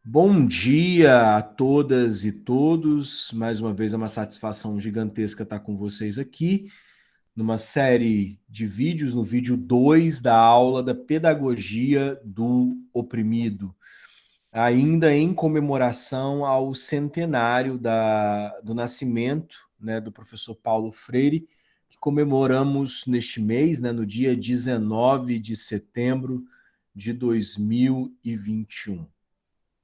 Bom dia a todas e todos. Mais uma vez é uma satisfação gigantesca estar com vocês aqui numa série de vídeos, no vídeo 2 da aula da Pedagogia do Oprimido, ainda em comemoração ao centenário do nascimento, do professor Paulo Freire, que comemoramos neste mês, no dia 19 de setembro de 2021.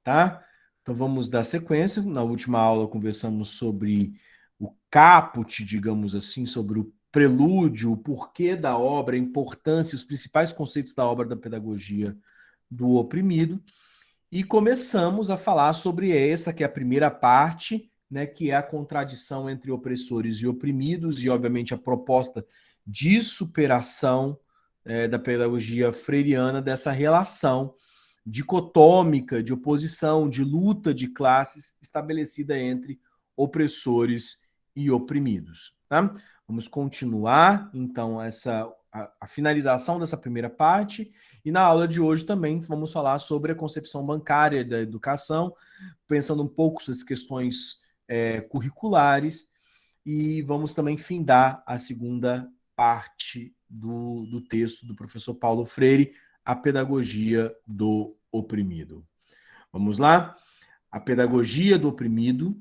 Tá? Então vamos dar sequência. Na última aula conversamos sobre o caput, digamos assim, sobre o prelúdio, o porquê da obra, a importância, os principais conceitos da obra da pedagogia do oprimido. E começamos a falar sobre essa, que é a primeira parte, que é a contradição entre opressores e oprimidos, e obviamente a proposta de superação da pedagogia freiriana dessa relação dicotômica, de oposição, de luta de classes estabelecida entre opressores e oprimidos. Tá? Vamos continuar, então, a finalização dessa primeira parte, e na aula de hoje também vamos falar sobre a concepção bancária da educação, pensando um pouco sobre as questões curriculares, e vamos também findar a segunda parte do texto do professor Paulo Freire, A Pedagogia do Oprimido. Vamos lá? A pedagogia do oprimido,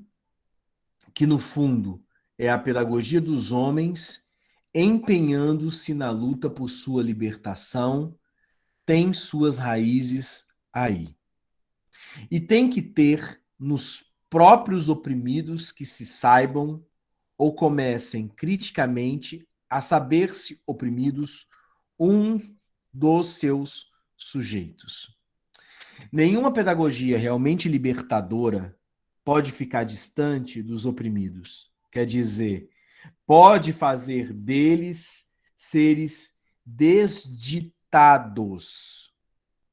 que no fundo é a pedagogia dos homens empenhando-se na luta por sua libertação, tem suas raízes aí. E tem que ter nos próprios oprimidos que se saibam ou comecem criticamente a saber-se oprimidos um dos seus sujeitos. Nenhuma pedagogia realmente libertadora pode ficar distante dos oprimidos. Quer dizer, pode fazer deles seres desditados.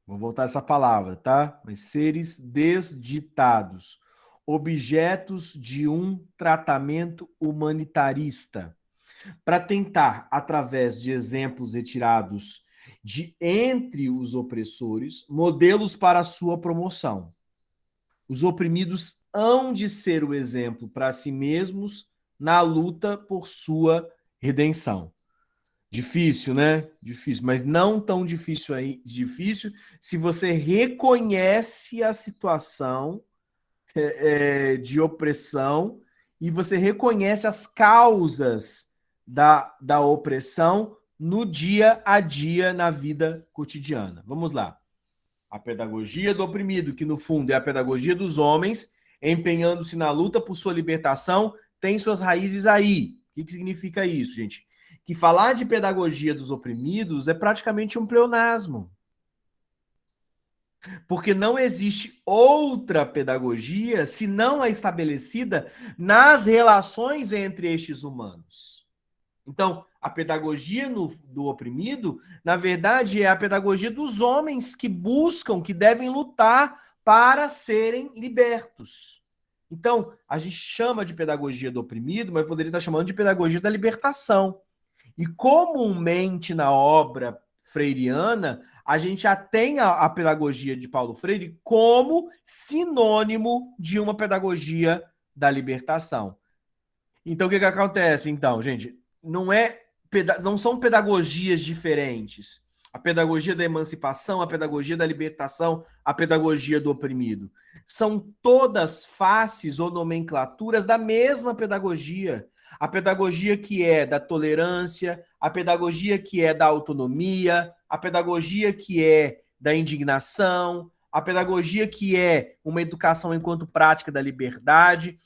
Vou voltar essa palavra, tá? Mas seres desditados, objetos de um tratamento humanitarista, para tentar, através de exemplos retirados de entre os opressores, modelos para a sua promoção. Os oprimidos hão de ser o exemplo para si mesmos na luta por sua redenção. Difícil, né? Difícil, mas não tão difícil aí, difícil se você reconhece a situação de opressão e você reconhece as causas da opressão no dia a dia, na vida cotidiana. Vamos lá. A pedagogia do oprimido, que no fundo é a pedagogia dos homens, empenhando-se na luta por sua libertação, tem suas raízes aí. O que significa isso, gente? Que falar de pedagogia dos oprimidos é praticamente um pleonasmo. Porque não existe outra pedagogia senão a estabelecida nas relações entre estes humanos. Então, a pedagogia do oprimido, na verdade, é a pedagogia dos homens que buscam, que devem lutar para serem libertos. Então, a gente chama de pedagogia do oprimido, mas poderia estar chamando de pedagogia da libertação. E comumente na obra freiriana, a gente já tem a pedagogia de Paulo Freire como sinônimo de uma pedagogia da libertação. Então, o que acontece, então, gente? Não são pedagogias diferentes. A pedagogia da emancipação, a pedagogia da libertação, a pedagogia do oprimido. São todas faces ou nomenclaturas da mesma pedagogia. A pedagogia que é da tolerância, a pedagogia que é da autonomia, a pedagogia que é da indignação, a pedagogia que é uma educação enquanto prática da liberdade.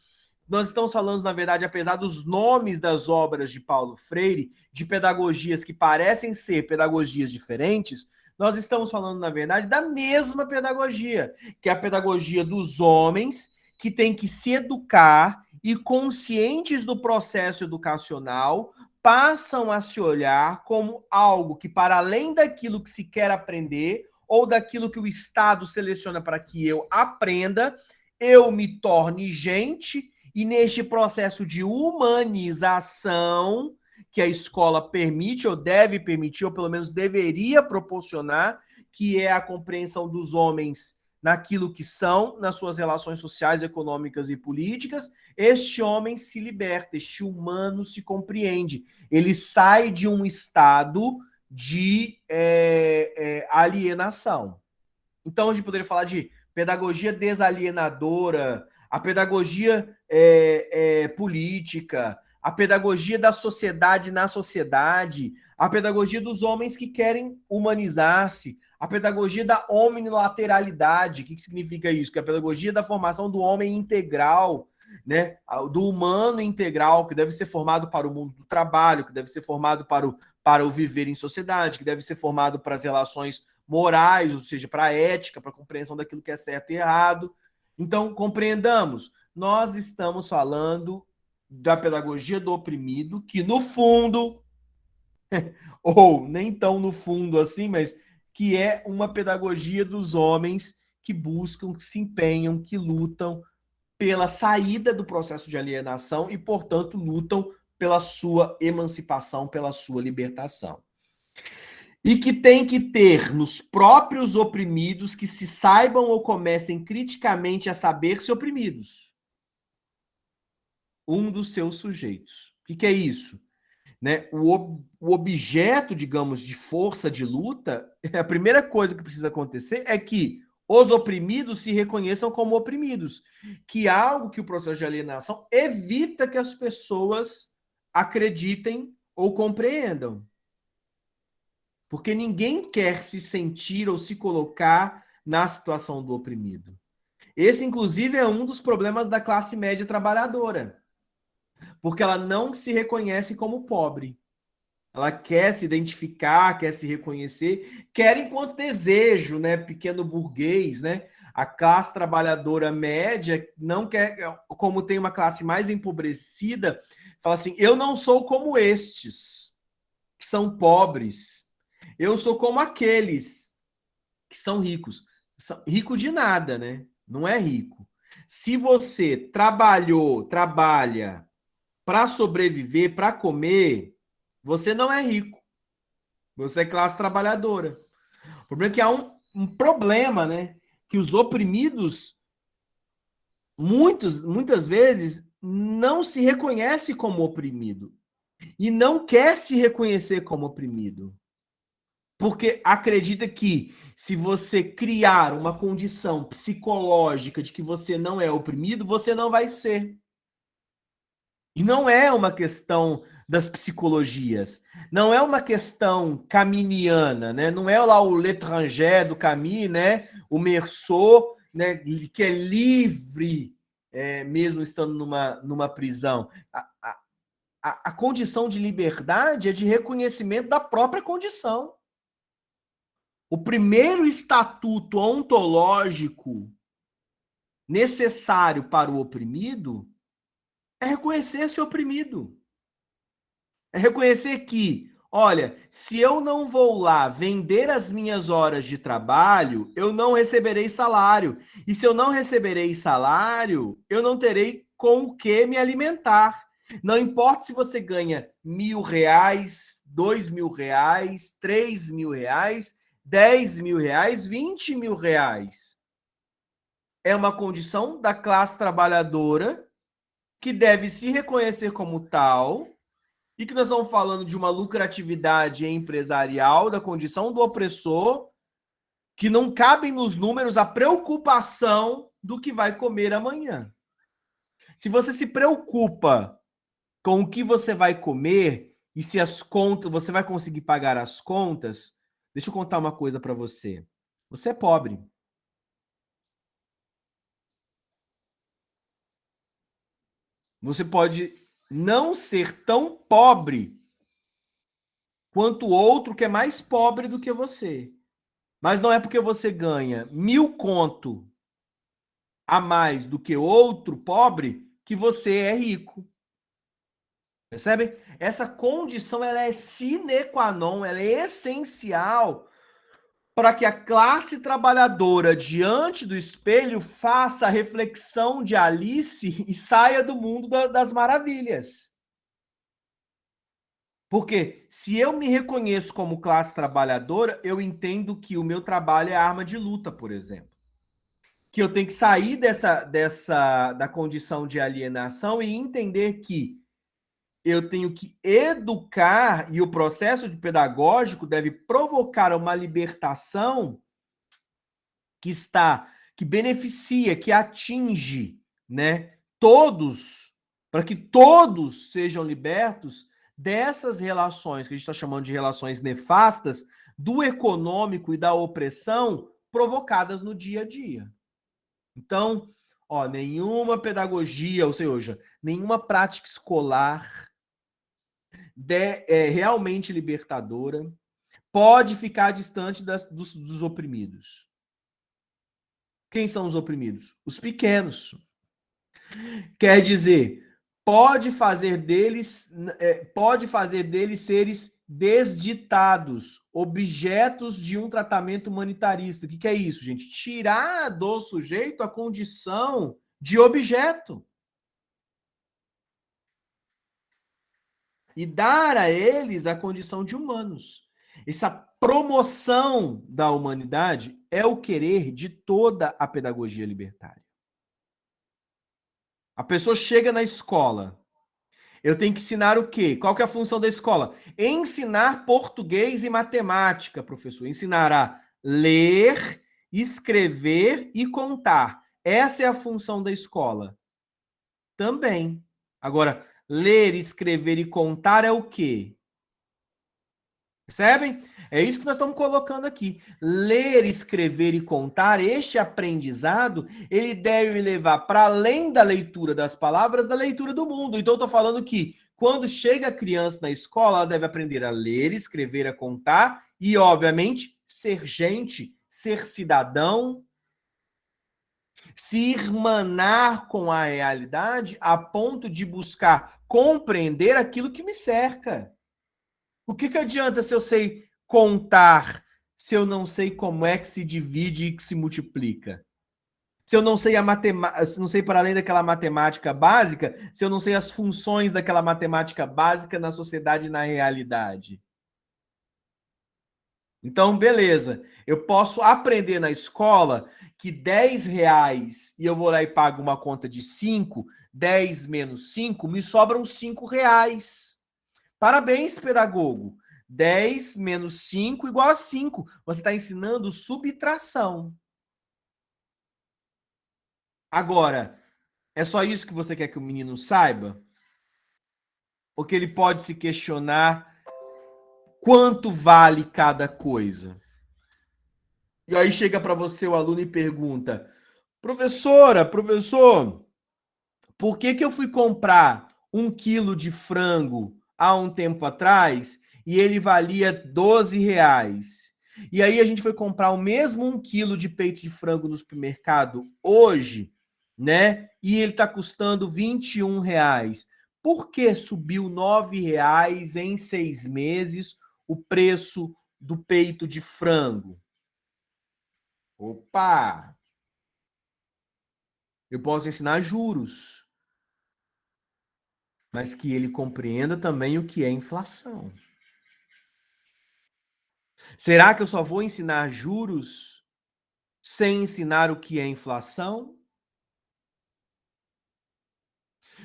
Nós estamos falando, na verdade, apesar dos nomes das obras de Paulo Freire, de pedagogias que parecem ser pedagogias diferentes, nós estamos falando, na verdade, da mesma pedagogia, que é a pedagogia dos homens que têm que se educar e, conscientes do processo educacional, passam a se olhar como algo que, para além daquilo que se quer aprender ou daquilo que o Estado seleciona para que eu aprenda, eu me torne gente. E neste processo de humanização que a escola permite, ou deve permitir, ou pelo menos deveria proporcionar, que é a compreensão dos homens naquilo que são, nas suas relações sociais, econômicas e políticas, este homem se liberta, este humano se compreende. Ele sai de um estado de alienação. Então, a gente poderia falar de pedagogia desalienadora, a pedagogia política, a pedagogia da sociedade na sociedade, a pedagogia dos homens que querem humanizar-se, a pedagogia da omnilateralidade. O que significa isso? Que é a pedagogia da formação do homem integral, né? Do humano integral, que deve ser formado para o mundo do trabalho, que deve ser formado para o viver em sociedade, que deve ser formado para as relações morais, ou seja, para a ética, para a compreensão daquilo que é certo e errado. Então, compreendamos, nós estamos falando da pedagogia do oprimido, que no fundo, ou nem tão no fundo assim, mas que é uma pedagogia dos homens que buscam, que se empenham, que lutam pela saída do processo de alienação e, portanto, lutam pela sua emancipação, pela sua libertação. E que tem que ter nos próprios oprimidos que se saibam ou comecem criticamente a saber-se oprimidos. Um dos seus sujeitos. O que é isso? Né? O objeto, digamos, de força de luta, a primeira coisa que precisa acontecer é que os oprimidos se reconheçam como oprimidos, que é algo que o processo de alienação evita que as pessoas acreditem ou compreendam. Porque ninguém quer se sentir ou se colocar na situação do oprimido. Esse, inclusive, é um dos problemas da classe média trabalhadora, porque ela não se reconhece como pobre. Ela quer se identificar, quer se reconhecer, quer enquanto desejo, né, pequeno burguês, né? A classe trabalhadora média não quer, como tem uma classe mais empobrecida, fala assim: eu não sou como estes, que são pobres. Eu sou como aqueles que são ricos. Rico de nada, né? Não é rico. Se você trabalha para sobreviver, para comer, você não é rico. Você é classe trabalhadora. O problema é que há um problema, né? Que os oprimidos, muitas vezes, não se reconhece como oprimido. E não quer se reconhecer como oprimido. Porque acredita que se você criar uma condição psicológica de que você não é oprimido, você não vai ser. E não é uma questão das psicologias, não é uma questão caminiana, né? Não é lá o L'Étranger do Camus, né? O Meursault, né? Que é livre, mesmo estando numa prisão. A condição de liberdade é de reconhecimento da própria condição. O primeiro estatuto ontológico necessário para o oprimido é reconhecer-se oprimido. É reconhecer que, olha, se eu não vou lá vender as minhas horas de trabalho, eu não receberei salário. E se eu não receberei salário, eu não terei com o que me alimentar. Não importa se você ganha R$ 1.000, R$ 2.000, R$ 3.000, R$ 10.000, R$ 20.000. É uma condição da classe trabalhadora que deve se reconhecer como tal e que nós estamos falando de uma lucratividade empresarial, da condição do opressor, que não cabem nos números a preocupação do que vai comer amanhã. Se você se preocupa com o que você vai comer e se as contas, você vai conseguir pagar as contas, deixa eu contar uma coisa para você. Você é pobre. Você pode não ser tão pobre quanto o outro que é mais pobre do que você. Mas não é porque você ganha 1.000 conto a mais do que outro pobre que você é rico. Percebe? Essa condição ela é sine qua non, ela é essencial para que a classe trabalhadora diante do espelho faça a reflexão de Alice e saia do mundo das maravilhas. Porque se eu me reconheço como classe trabalhadora, eu entendo que o meu trabalho é arma de luta, por exemplo. que eu tenho que sair da condição de alienação e entender que eu tenho que educar, e o processo de pedagógico deve provocar uma libertação que beneficia, que atinge, né, todos, para que todos sejam libertos dessas relações que a gente está chamando de relações nefastas do econômico e da opressão provocadas no dia a dia. Então, ó, nenhuma pedagogia, ou seja, nenhuma prática escolar realmente libertadora pode ficar distante dos oprimidos. Quem são os oprimidos? Os pequenos. Quer dizer, pode fazer deles seres desditados, objetos de um tratamento humanitarista. O que é isso, gente? Tirar do sujeito a condição de objeto. E dar a eles a condição de humanos. Essa promoção da humanidade é o querer de toda a pedagogia libertária. A pessoa chega na escola. Eu tenho que ensinar o quê? Qual que é a função da escola? Ensinar português e matemática, professor. Ensinar a ler, escrever e contar. Essa é a função da escola. Também. Agora, ler, escrever e contar é o quê? Percebem? É isso que nós estamos colocando aqui. Ler, escrever e contar, este aprendizado, ele deve levar para além da leitura das palavras, da leitura do mundo. Então, eu estou falando que quando chega a criança na escola, ela deve aprender a ler, escrever, a contar e, obviamente, ser gente, ser cidadão, se irmanar com a realidade a ponto de buscar compreender aquilo que me cerca. O que adianta se eu sei contar, se eu não sei como é que se divide e que se multiplica? Se eu não sei a matemática, se eu não sei para além daquela matemática básica, se eu não sei as funções daquela matemática básica na sociedade e na realidade. Então, beleza. Eu posso aprender na escola que 10 reais e eu vou lá e pago uma conta de 5, 10 menos 5, me sobram 5 reais. Parabéns, pedagogo. 10 menos 5 igual a 5. Você está ensinando subtração. Agora, é só isso que você quer que o menino saiba? Ou que ele pode se questionar quanto vale cada coisa? E aí chega para você o aluno e pergunta: professora, professor, por que eu fui comprar 1 quilo de frango há um tempo atrás e ele valia 12 reais? E aí a gente foi comprar o mesmo 1 quilo de peito de frango no supermercado hoje, né? E ele está custando 21 reais. Por que subiu 9 reais em 6 meses o preço do peito de frango? Opa! Eu posso ensinar juros, mas que ele compreenda também o que é inflação. Será que eu só vou ensinar juros sem ensinar o que é inflação?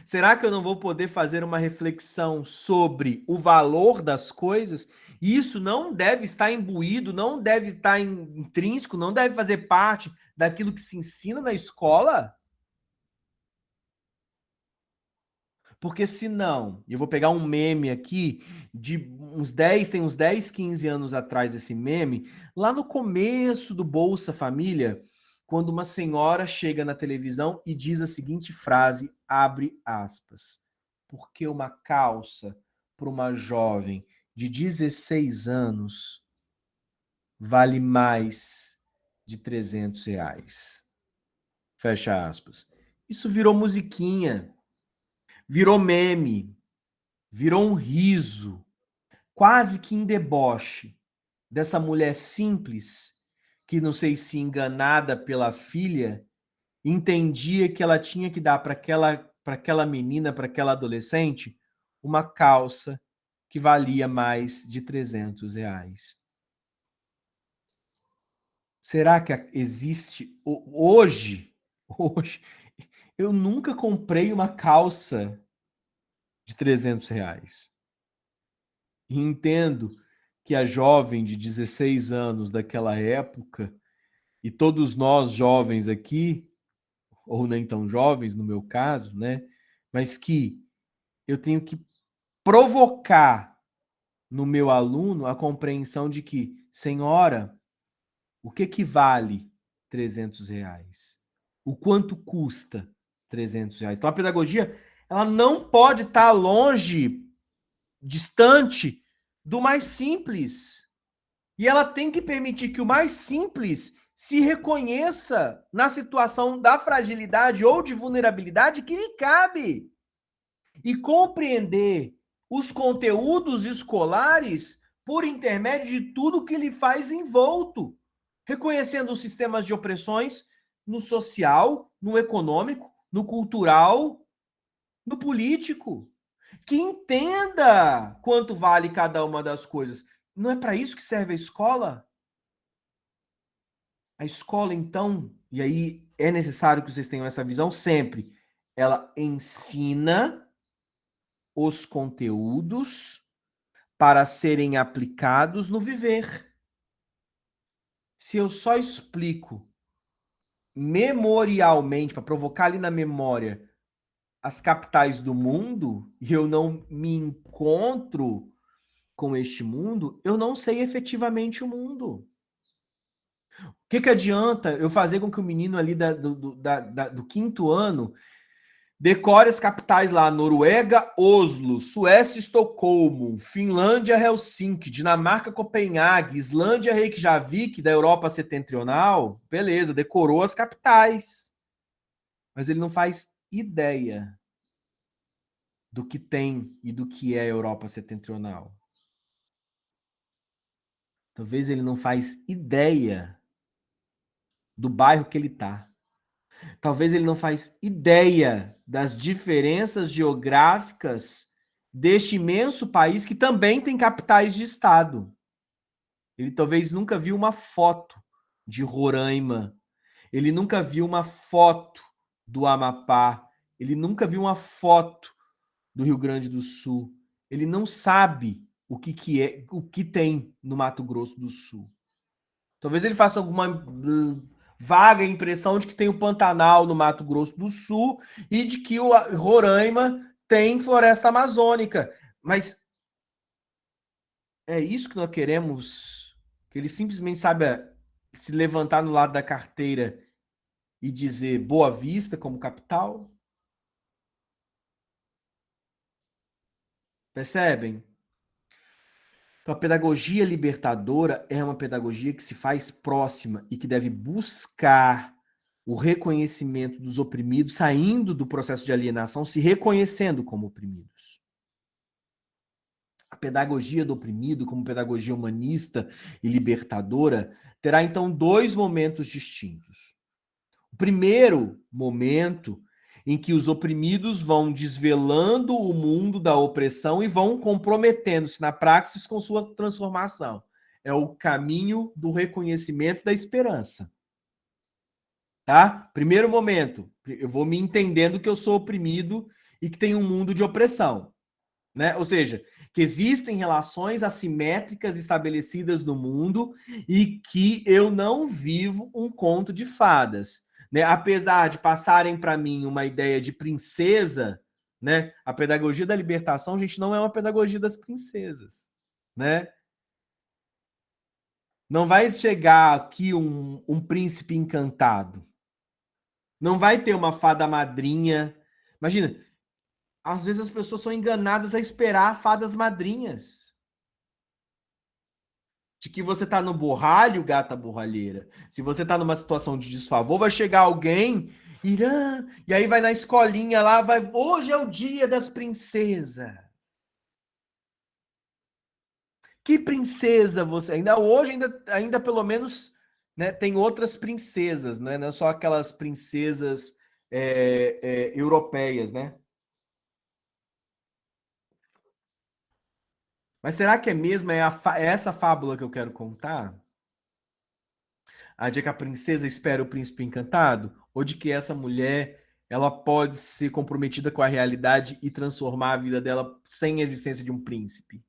Será que eu não vou poder fazer uma reflexão sobre o valor das coisas? Isso não deve estar imbuído, não deve estar intrínseco, não deve fazer parte daquilo que se ensina na escola? Porque senão, eu vou pegar um meme aqui tem uns 10, 15 anos atrás esse meme, lá no começo do Bolsa Família, quando uma senhora chega na televisão e diz a seguinte frase, abre aspas: por que uma calça para uma jovem de 16 anos vale mais de 300 reais? Fecha aspas. Isso virou musiquinha, virou meme, virou um riso, quase que em deboche, dessa mulher simples, que não sei se enganada pela filha, entendia que ela tinha que dar para aquela menina, para aquela adolescente, uma calça que valia mais de 300 reais. Será que existe hoje, eu nunca comprei uma calça de R$ 300. E entendo que a jovem de 16 anos daquela época, e todos nós jovens aqui, ou nem tão jovens no meu caso, né? Mas que eu tenho que provocar no meu aluno a compreensão de que, senhora, o que vale R$ 300? O quanto custa R$ 300? Então a pedagogia, ela não pode estar longe, distante do mais simples. E ela tem que permitir que o mais simples se reconheça na situação da fragilidade ou de vulnerabilidade que lhe cabe. E compreender os conteúdos escolares por intermédio de tudo que lhe faz envolto, reconhecendo os sistemas de opressões no social, no econômico, no cultural, no político. Que entenda quanto vale cada uma das coisas. Não é para isso que serve a escola? A escola, então, e aí é necessário que vocês tenham essa visão sempre, ela ensina os conteúdos para serem aplicados no viver. Se eu só explico memorialmente, para provocar ali na memória as capitais do mundo, e eu não me encontro com este mundo, eu não sei efetivamente o mundo. O que adianta eu fazer com que o menino ali do quinto ano decore as capitais lá: Noruega, Oslo; Suécia, Estocolmo; Finlândia, Helsinki; Dinamarca, Copenhague; Islândia, Reykjavik, da Europa Setentrional? Beleza, decorou as capitais. Mas ele não faz ideia do que tem e do que é a Europa Setentrional. Talvez ele não faz ideia do bairro que ele está. Talvez ele não faz ideia das diferenças geográficas deste imenso país que também tem capitais de estado. Ele talvez nunca viu uma foto de Roraima. Ele nunca viu uma foto do Amapá. Ele nunca viu uma foto do Rio Grande do Sul. Ele não sabe que é, o que tem no Mato Grosso do Sul. Talvez ele faça alguma vaga impressão de que tem o Pantanal no Mato Grosso do Sul e de que o Roraima tem floresta amazônica. Mas é isso que nós queremos? Que ele simplesmente saiba se levantar no lado da carteira e dizer Boa Vista como capital? Percebem? Então, a pedagogia libertadora é uma pedagogia que se faz próxima e que deve buscar o reconhecimento dos oprimidos, saindo do processo de alienação, se reconhecendo como oprimidos. A pedagogia do oprimido, como pedagogia humanista e libertadora, terá então dois momentos distintos. O primeiro momento em que os oprimidos vão desvelando o mundo da opressão e vão comprometendo-se na praxis com sua transformação. É o caminho do reconhecimento da esperança. Tá? Primeiro momento, eu vou me entendendo que eu sou oprimido e que tem um mundo de opressão, né? Ou seja, que existem relações assimétricas estabelecidas no mundo e que eu não vivo um conto de fadas, né? Apesar de passarem para mim uma ideia de princesa, né? A pedagogia da libertação, gente, não é uma pedagogia das princesas, né? Não vai chegar aqui um príncipe encantado. Não vai ter uma fada madrinha. Imagina, às vezes as pessoas são enganadas a esperar fadas madrinhas. De que você tá no borralho, gata borralheira. Se você tá numa situação de desfavor, vai chegar alguém, Irã, e aí vai na escolinha lá, vai, hoje é o dia das princesas. Que princesa você? Ainda hoje, ainda pelo menos, né, tem outras princesas, né? Não é só aquelas princesas europeias, né? Mas será que é mesmo é essa fábula que eu quero contar? A de que a princesa espera o príncipe encantado? Ou de que essa mulher ela pode ser comprometida com a realidade e transformar a vida dela sem a existência de um príncipe?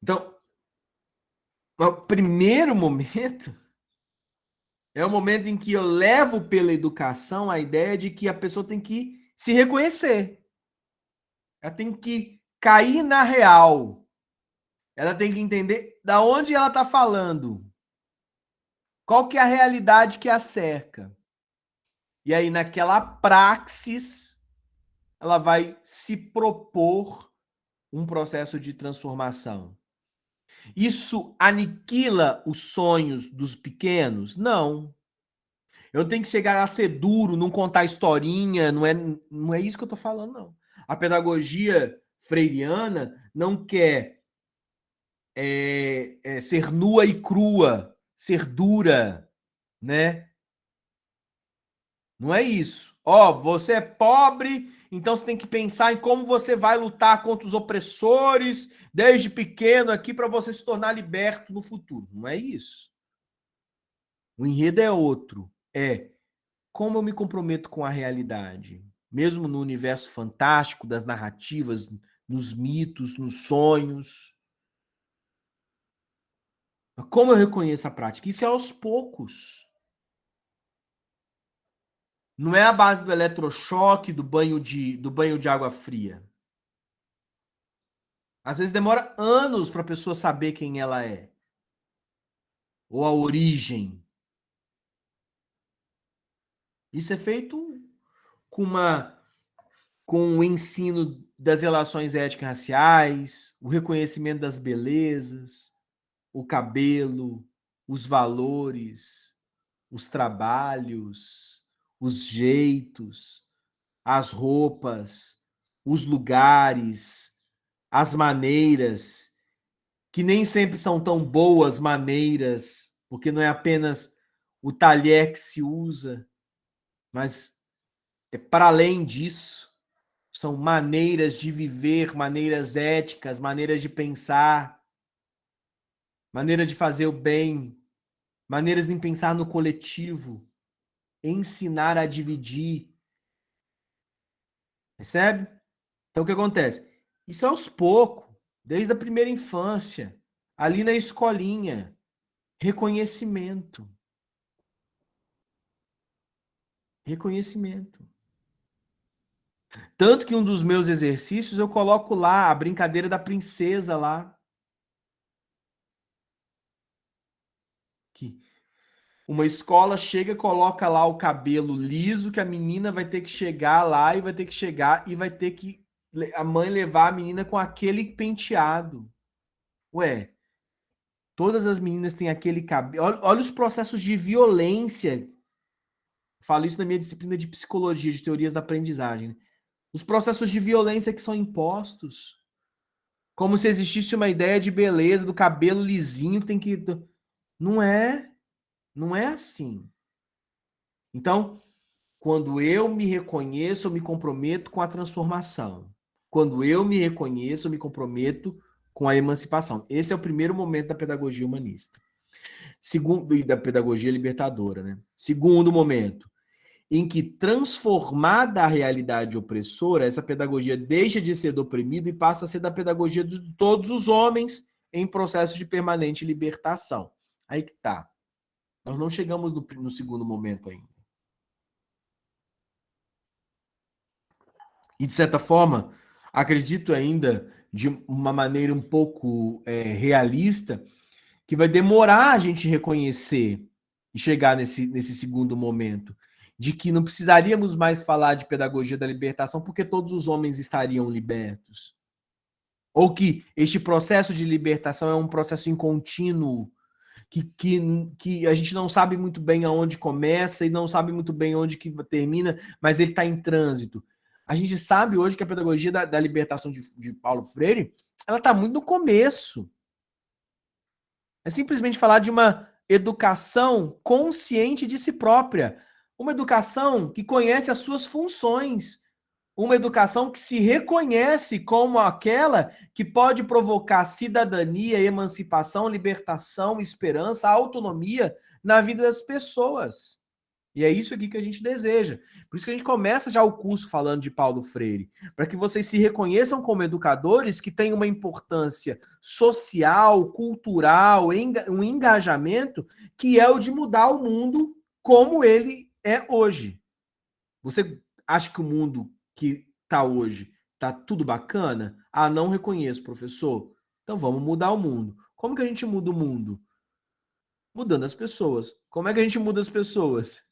Então, o primeiro momento é o momento em que eu levo pela educação a ideia de que a pessoa tem que se reconhecer. Ela tem que cair na real. Ela tem que entender da onde ela está falando. Qual que é a realidade que a cerca. E aí, naquela praxis, ela vai se propor um processo de transformação. Isso aniquila os sonhos dos pequenos? Não. Eu tenho que chegar a ser duro, não contar historinha, não é isso que eu estou falando, não. A pedagogia freiriana não quer ser nua e crua, ser dura, né? Não é isso. Ó, você é pobre, então você tem que pensar em como você vai lutar contra os opressores desde pequeno aqui para você se tornar liberto no futuro. Não é isso. O enredo é outro. É como eu me comprometo com a realidade, mesmo no universo fantástico das narrativas, nos mitos, nos sonhos. Como eu reconheço a prática? Isso é aos poucos. Não é a base do eletrochoque, do banho de água fria. Às vezes demora anos para a pessoa saber quem ela é. Ou a origem. Isso é feito com com o ensino das relações étnico-raciais, o reconhecimento das belezas, o cabelo, os valores, os trabalhos, os jeitos, as roupas, os lugares, as maneiras, que nem sempre são tão boas maneiras, porque não é apenas o talher que se usa, mas é para além disso, são maneiras de viver, maneiras éticas, maneiras de pensar, maneira de fazer o bem, maneiras de pensar no coletivo, ensinar a dividir, percebe? Então o que acontece? Isso é aos poucos, desde a primeira infância, ali na escolinha, reconhecimento. Reconhecimento. Tanto que um dos meus exercícios eu coloco lá a brincadeira da princesa lá. Que uma escola chega, coloca lá o cabelo liso, que a menina vai ter que chegar lá e vai ter que chegar e vai ter que a mãe levar a menina com aquele penteado. Ué, todas as meninas têm aquele cabelo. Olha os processos de violência. Falo isso na minha disciplina de psicologia, de teorias da aprendizagem. Né? Os processos de violência que são impostos. Como se existisse uma ideia de beleza do cabelo lisinho que tem que. Não é. Não é assim. Então, quando eu me reconheço, eu me comprometo com a transformação. Quando eu me reconheço, eu me comprometo com a emancipação. Esse é o primeiro momento da pedagogia humanista. Segundo, e da pedagogia libertadora, né? Segundo momento, em que transformada a realidade opressora, essa pedagogia deixa de ser do oprimido e passa a ser da pedagogia de todos os homens em processo de permanente libertação. Aí que tá. Nós não chegamos no segundo momento ainda. E, de certa forma, acredito ainda, de uma maneira um pouco realista, que vai demorar a gente reconhecer e chegar nesse segundo momento, de que não precisaríamos mais falar de pedagogia da libertação porque todos os homens estariam libertos. Ou que este processo de libertação é um processo incontínuo, que a gente não sabe muito bem aonde começa e não sabe muito bem onde que termina, mas ele está em trânsito. A gente sabe hoje que a pedagogia da libertação de Paulo Freire, ela está muito no começo. É simplesmente falar de uma educação consciente de si própria. Uma educação que conhece as suas funções. uma educação que se reconhece como aquela que pode provocar cidadania, emancipação, libertação, esperança, autonomia na vida das pessoas. E é isso aqui que a gente deseja. Por isso que a gente começa já o curso falando de Paulo Freire, para que vocês se reconheçam como educadores que têm uma importância social, cultural, um engajamento que é o de mudar o mundo como ele é hoje. Você acha que o mundo que está hoje está tudo bacana? Ah, não reconheço, professor. Então vamos mudar o mundo. Como que a gente muda o mundo? Mudando as pessoas. Como é que a gente muda as pessoas?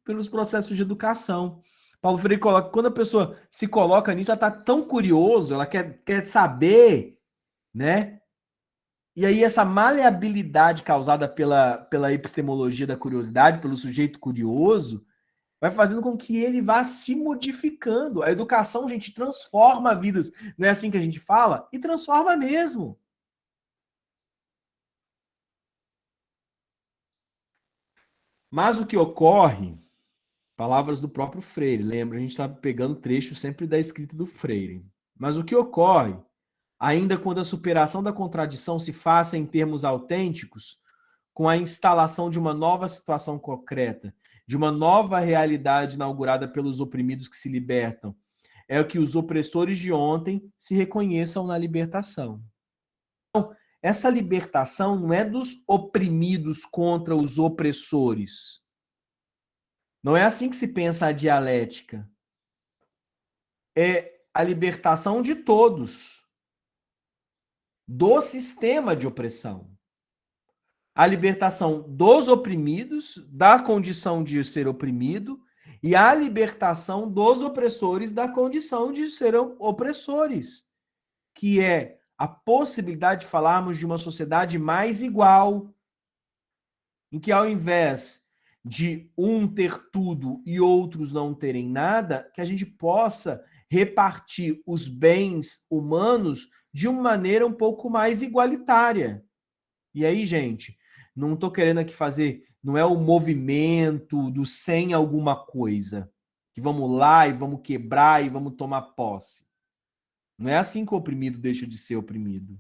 Pelos processos de educação. Paulo Freire coloca, quando a pessoa se coloca nisso, ela está tão curioso, ela quer saber, né? E aí essa maleabilidade causada pela epistemologia da curiosidade, pelo sujeito curioso, vai fazendo com que ele vá se modificando. A educação, gente, transforma vidas. Não é assim que a gente fala? E transforma mesmo. Mas o que ocorre, palavras do próprio Freire, lembra? A gente está pegando trecho sempre da escrita do Freire. Mas o que ocorre, ainda quando a superação da contradição se faça em termos autênticos, com a instalação de uma nova situação concreta, de uma nova realidade inaugurada pelos oprimidos que se libertam, é que os opressores de ontem se reconheçam na libertação. Então, essa libertação não é dos oprimidos contra os opressores. Não é assim que se pensa a dialética. É a libertação de todos do sistema de opressão. A libertação dos oprimidos, da condição de ser oprimido, e a libertação dos opressores da condição de ser opressores, que é a possibilidade de falarmos de uma sociedade mais igual, em que ao invés de um ter tudo e outros não terem nada, que a gente possa repartir os bens humanos de uma maneira um pouco mais igualitária. E aí, gente, não estou querendo aqui fazer, não é o movimento do sem alguma coisa, que vamos lá e vamos quebrar e vamos tomar posse. Não é assim que o oprimido deixa de ser oprimido.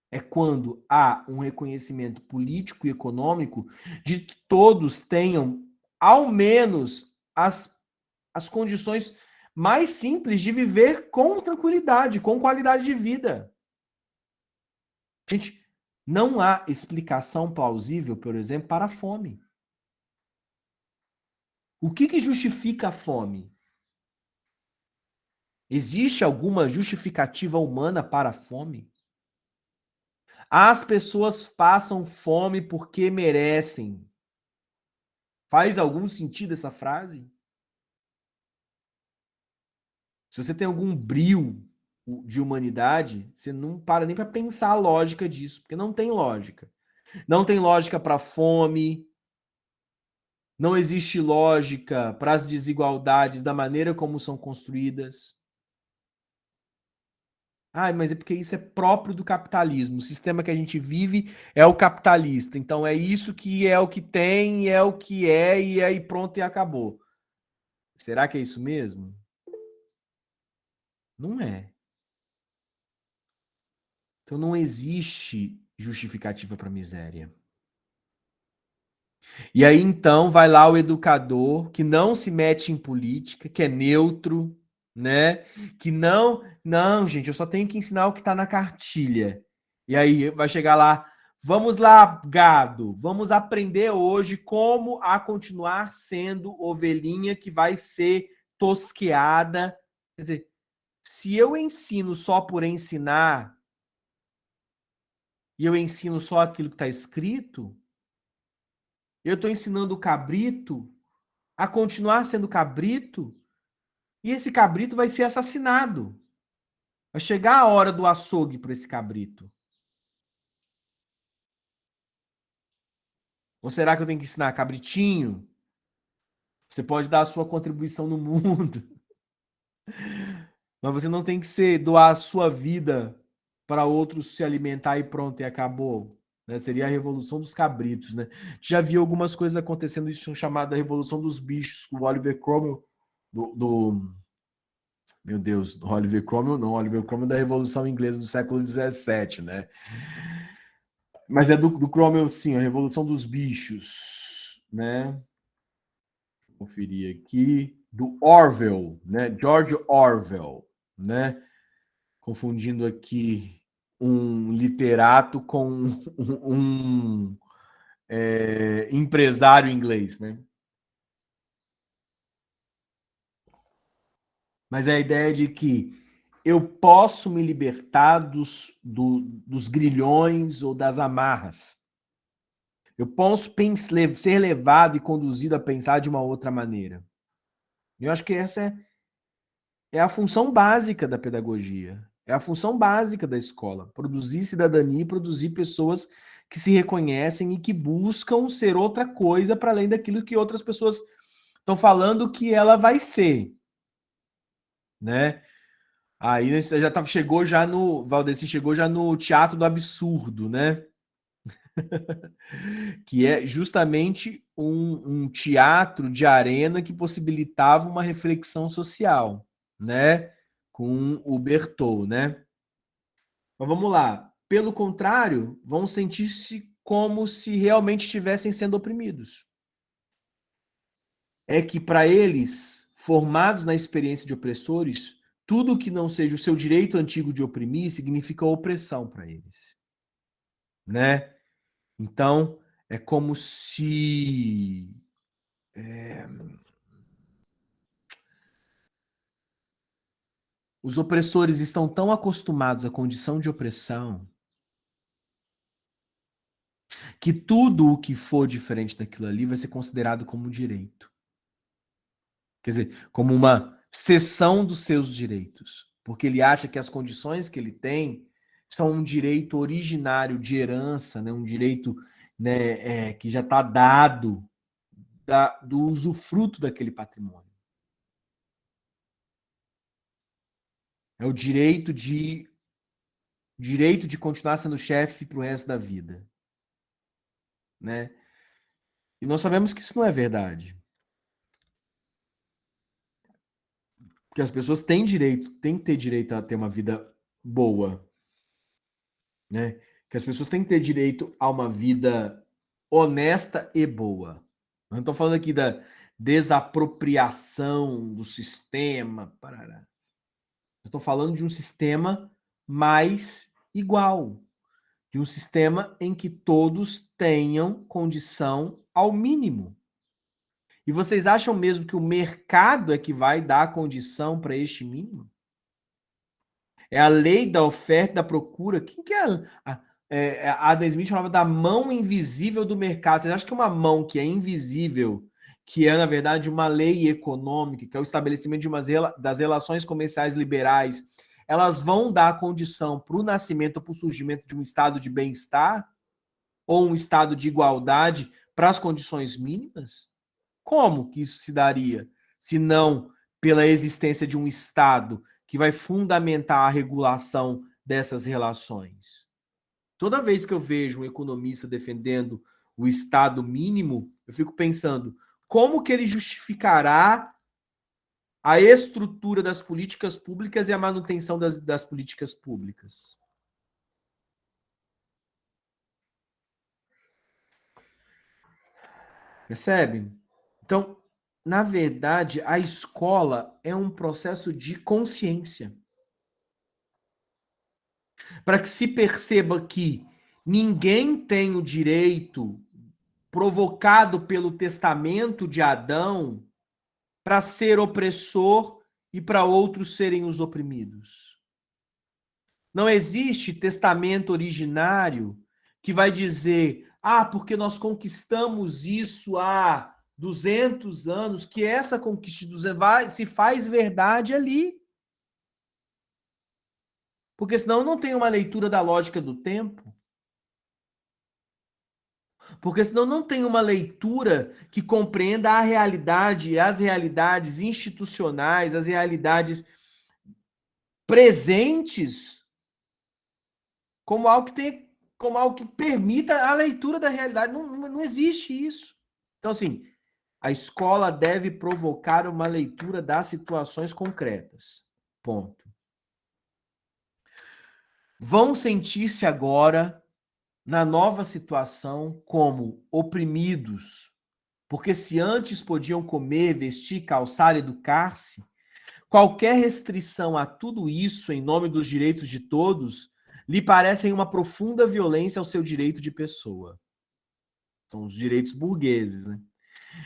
É quando há um reconhecimento político e econômico de que todos tenham, ao menos, as condições mais simples de viver com tranquilidade, com qualidade de vida. Gente, não há explicação plausível, por exemplo, para a fome. O que justifica a fome? Existe alguma justificativa humana para a fome? As pessoas passam fome porque merecem. Faz algum sentido essa frase? Se você tem algum brio de humanidade, você não para nem para pensar a lógica disso, porque não tem lógica. Não tem lógica para fome, não existe lógica para as desigualdades da maneira como são construídas. Ah, mas é porque isso é próprio do capitalismo. O sistema que a gente vive é o capitalista. Então é isso que é o que tem, é o que é, e aí pronto e acabou. Será que é isso mesmo? Não é. Então não existe justificativa para miséria. E aí então vai lá o educador que não se mete em política, que é neutro, né? Que não, gente, eu só tenho que ensinar o que está na cartilha. E aí vai chegar lá, vamos lá, gado, vamos aprender hoje como a continuar sendo ovelhinha que vai ser tosqueada. Quer dizer, se eu ensino só por ensinar e eu ensino só aquilo que está escrito, eu estou ensinando o cabrito a continuar sendo cabrito e esse cabrito vai ser assassinado. Vai chegar a hora do açougue para esse cabrito. Ou será que eu tenho que ensinar cabritinho? Você pode dar a sua contribuição no mundo, mas você não tem que doar a sua vida para outros se alimentar e pronto, e acabou. Né? Seria a revolução dos cabritos. Né? Já vi algumas coisas acontecendo, isso chamada Revolução dos Bichos, do Oliver Cromwell. meu Deus, do Oliver Cromwell, não, Oliver Cromwell da Revolução Inglesa do século XVII, né? Mas é do Cromwell, sim, a Revolução dos Bichos, né? Vou conferir aqui, do Orwell, né? George Orwell, né? Confundindo aqui um literato com um empresário inglês, né? Mas é a ideia de que eu posso me libertar dos grilhões ou das amarras. Eu posso ser levado e conduzido a pensar de uma outra maneira. Eu acho que essa é a função básica da pedagogia. É a função básica da escola. Produzir cidadania e produzir pessoas que se reconhecem e que buscam ser outra coisa para além daquilo que outras pessoas estão falando que ela vai ser, né? Aí já chegou já no Valdeci chegou já no teatro do absurdo, né? Que é justamente um teatro de arena que possibilitava uma reflexão social, né? Com o Bertolt, né? Mas vamos lá. Pelo contrário, vão sentir-se como se realmente estivessem sendo oprimidos. É que para eles, formados na experiência de opressores, tudo que não seja o seu direito antigo de oprimir significa opressão para eles, né? Então, é como se os opressores estão tão acostumados à condição de opressão que tudo o que for diferente daquilo ali vai ser considerado como direito. Quer dizer, como uma cessão dos seus direitos. Porque ele acha que as condições que ele tem são um direito originário de herança, né? Um direito, né, que já está dado do usufruto daquele patrimônio. É o direito de continuar sendo chefe para o resto da vida, né? E nós sabemos que isso não é verdade. Porque as pessoas têm que ter direito a ter uma vida boa, né? Que as pessoas têm que ter direito a uma vida honesta e boa. Eu não estou falando aqui da desapropriação do sistema, parará. Eu estou falando de um sistema mais igual, de um sistema em que todos tenham condição ao mínimo. E vocês acham mesmo que o mercado é que vai dar a condição para este mínimo? É a lei da oferta e da procura. Quem que é a Adam Smith falava da mão invisível do mercado. Vocês acham que uma mão que é invisível, que é, na verdade, uma lei econômica, que é o estabelecimento das relações comerciais liberais, elas vão dar condição para o nascimento, para o surgimento de um estado de bem-estar ou um estado de igualdade para as condições mínimas? Como que isso se daria? Se não pela existência de um Estado que vai fundamentar a regulação dessas relações. Toda vez que eu vejo um economista defendendo o Estado mínimo, eu fico pensando como que ele justificará a estrutura das políticas públicas e a manutenção das políticas públicas. Percebe? Então, na verdade, a escola é um processo de consciência. Para que se perceba que ninguém tem o direito provocado pelo testamento de Adão para ser opressor e para outros serem os oprimidos. Não existe testamento originário que vai dizer, porque nós conquistamos isso há 200 anos, que essa conquista de 200 se faz verdade ali. Porque senão não tem uma leitura da lógica do tempo. Porque senão não tem uma leitura que compreenda a realidade, as realidades institucionais, as realidades presentes, como algo que tem, como algo que permita a leitura da realidade. Não existe isso. Então, assim, A escola deve provocar uma leitura das situações concretas. Ponto. Vão sentir-se agora, na nova situação, como oprimidos, porque se antes podiam comer, vestir, calçar, educar-se, qualquer restrição a tudo isso em nome dos direitos de todos lhe parecem uma profunda violência ao seu direito de pessoa. São os direitos burgueses, né?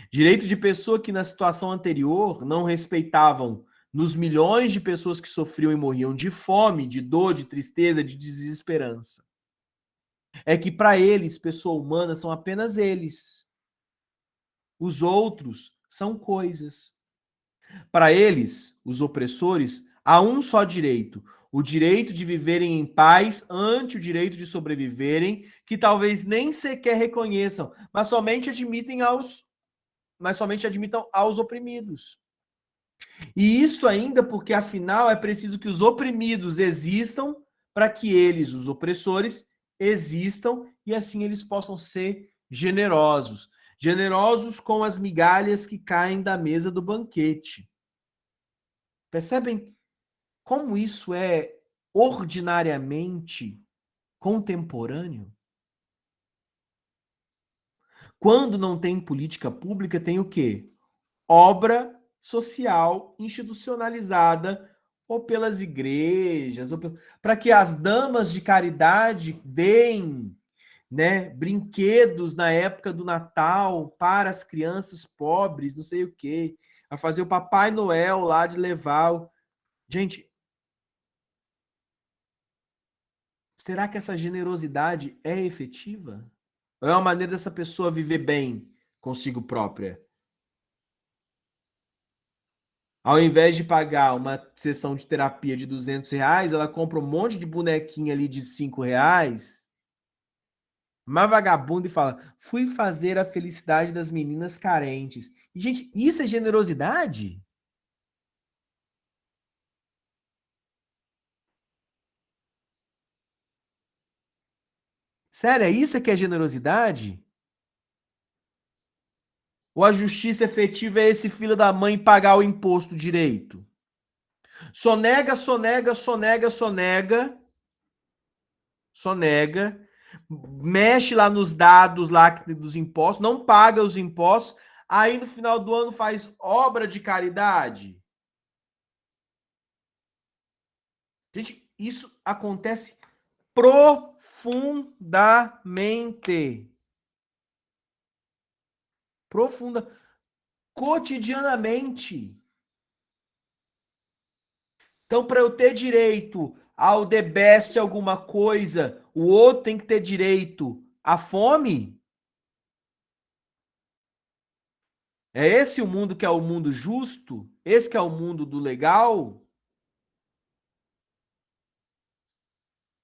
Direito de pessoa que na situação anterior não respeitavam nos milhões de pessoas que sofriam e morriam de fome, de dor, de tristeza, de desesperança. É que para eles, pessoa humana, são apenas eles. Os outros são coisas. Para eles, os opressores, há um só direito: o direito de viverem em paz ante o direito de sobreviverem, que talvez nem sequer reconheçam, mas somente admitam aos oprimidos. E isso ainda porque, afinal, é preciso que os oprimidos existam para que eles, os opressores, existam e assim eles possam ser generosos. Generosos com as migalhas que caem da mesa do banquete. Percebem como isso é ordinariamente contemporâneo? Quando não tem política pública, tem o quê? Obra social institucionalizada ou pelas igrejas, ou para que as damas de caridade deem, né, brinquedos na época do Natal para as crianças pobres, não sei o quê, a fazer o Papai Noel lá de levar. Gente, será que essa generosidade é efetiva? Ou é uma maneira dessa pessoa viver bem consigo própria? Ao invés de pagar uma sessão de terapia de R$ 200, ela compra um monte de bonequinha ali de R$ 5, mais vagabundo, e fala: fui fazer a felicidade das meninas carentes. E, gente, isso é generosidade? Sério, é isso que é generosidade? Ou a justiça efetiva é esse filho da mãe pagar o imposto direito? Sonega, sonega, sonega, sonega, sonega, mexe lá nos dados lá dos impostos, não paga os impostos, aí no final do ano faz obra de caridade. Gente, isso acontece profundamente. Profunda, cotidianamente. Então, para eu ter direito ao the best alguma coisa, o outro tem que ter direito à fome? É esse o mundo que é o mundo justo? Esse que é o mundo do legal?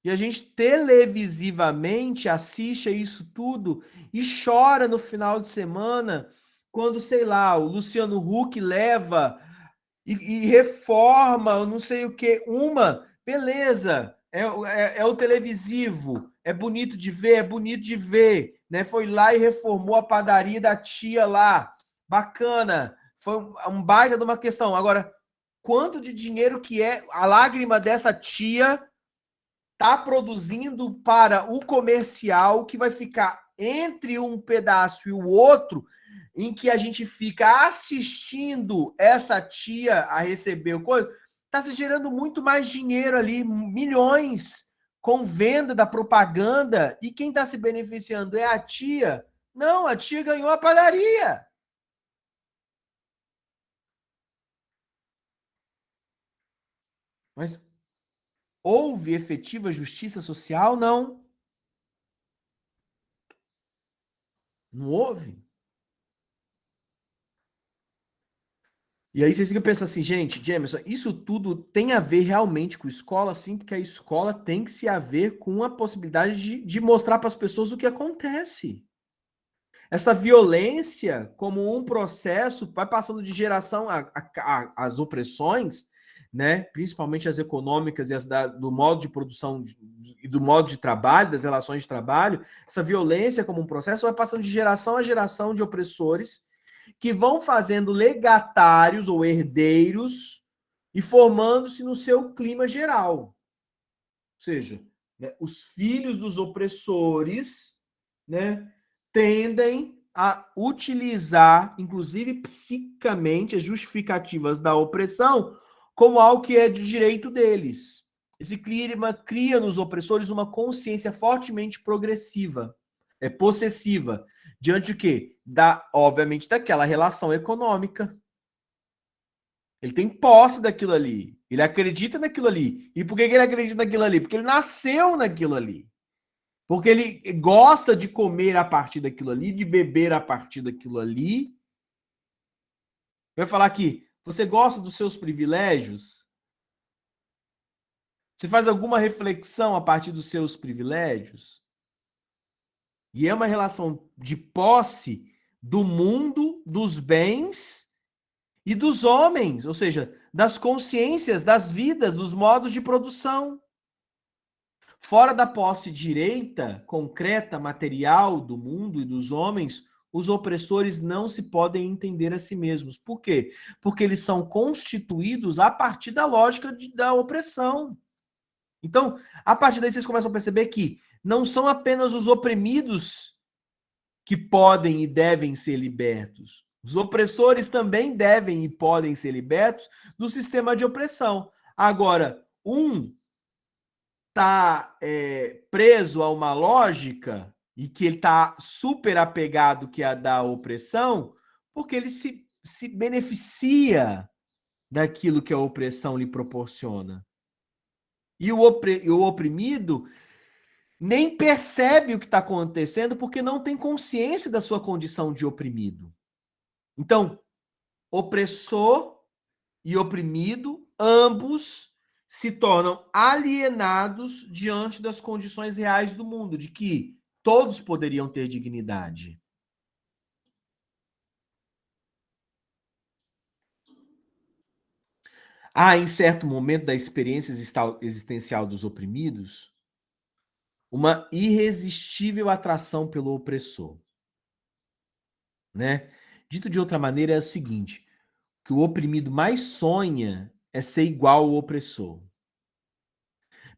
E a gente televisivamente assiste a isso tudo e chora no final de semana quando, sei lá, o Luciano Huck leva e reforma, não sei o que, beleza, é o televisivo, é bonito de ver, né? Foi lá e reformou a padaria da tia lá, bacana, foi um baita de uma questão. Agora, quanto de dinheiro que é a lágrima dessa tia tá produzindo para o comercial que vai ficar entre um pedaço e o outro, em que a gente fica assistindo essa tia a receber o coisa, tá se gerando muito mais dinheiro ali, milhões com venda da propaganda, e quem está se beneficiando é a tia. Não, a tia ganhou a padaria. Mas houve efetiva justiça social? Não. Não houve. E aí vocês ficam pensando assim, gente, Jamerson, isso tudo tem a ver realmente com escola, sim, porque a escola tem que se haver com a possibilidade de mostrar para as pessoas o que acontece. Essa violência, como um processo, vai passando de geração as opressões, né? Principalmente as econômicas e as do modo de produção e do modo de trabalho, das relações de trabalho. Essa violência, como um processo, vai passando de geração a geração de opressores. que vão fazendo legatários ou herdeiros e formando-se no seu clima geral. Ou seja, né, os filhos dos opressores, né, tendem a utilizar, inclusive psiquicamente, as justificativas da opressão como algo que é de direito deles. Esse clima cria nos opressores uma consciência fortemente progressiva, possessiva, diante do quê? Obviamente, daquela relação econômica. Ele tem posse daquilo ali. Ele acredita naquilo ali. E por que ele acredita naquilo ali? Porque ele nasceu naquilo ali. Porque ele gosta de comer a partir daquilo ali, de beber a partir daquilo ali. Vai falar aqui, você gosta dos seus privilégios? Você faz alguma reflexão a partir dos seus privilégios? E é uma relação de posse do mundo, dos bens e dos homens, ou seja, das consciências, das vidas, dos modos de produção. Fora da posse direita, concreta, material do mundo e dos homens, os opressores não se podem entender a si mesmos. Por quê? Porque eles são constituídos a partir da lógica da opressão. Então, a partir daí vocês começam a perceber que não são apenas os oprimidos que podem e devem ser libertos. Os opressores também devem e podem ser libertos do sistema de opressão. Agora, está preso a uma lógica e que ele está super apegado que é a da opressão, porque ele se beneficia daquilo que a opressão lhe proporciona. E o oprimido nem percebe o que está acontecendo porque não tem consciência da sua condição de oprimido. Então, opressor e oprimido, ambos se tornam alienados diante das condições reais do mundo, de que todos poderiam ter dignidade. Há, em certo momento da experiência existencial dos oprimidos, uma irresistível atração pelo opressor. Né? Dito de outra maneira, é o seguinte, que o oprimido mais sonha é ser igual ao opressor,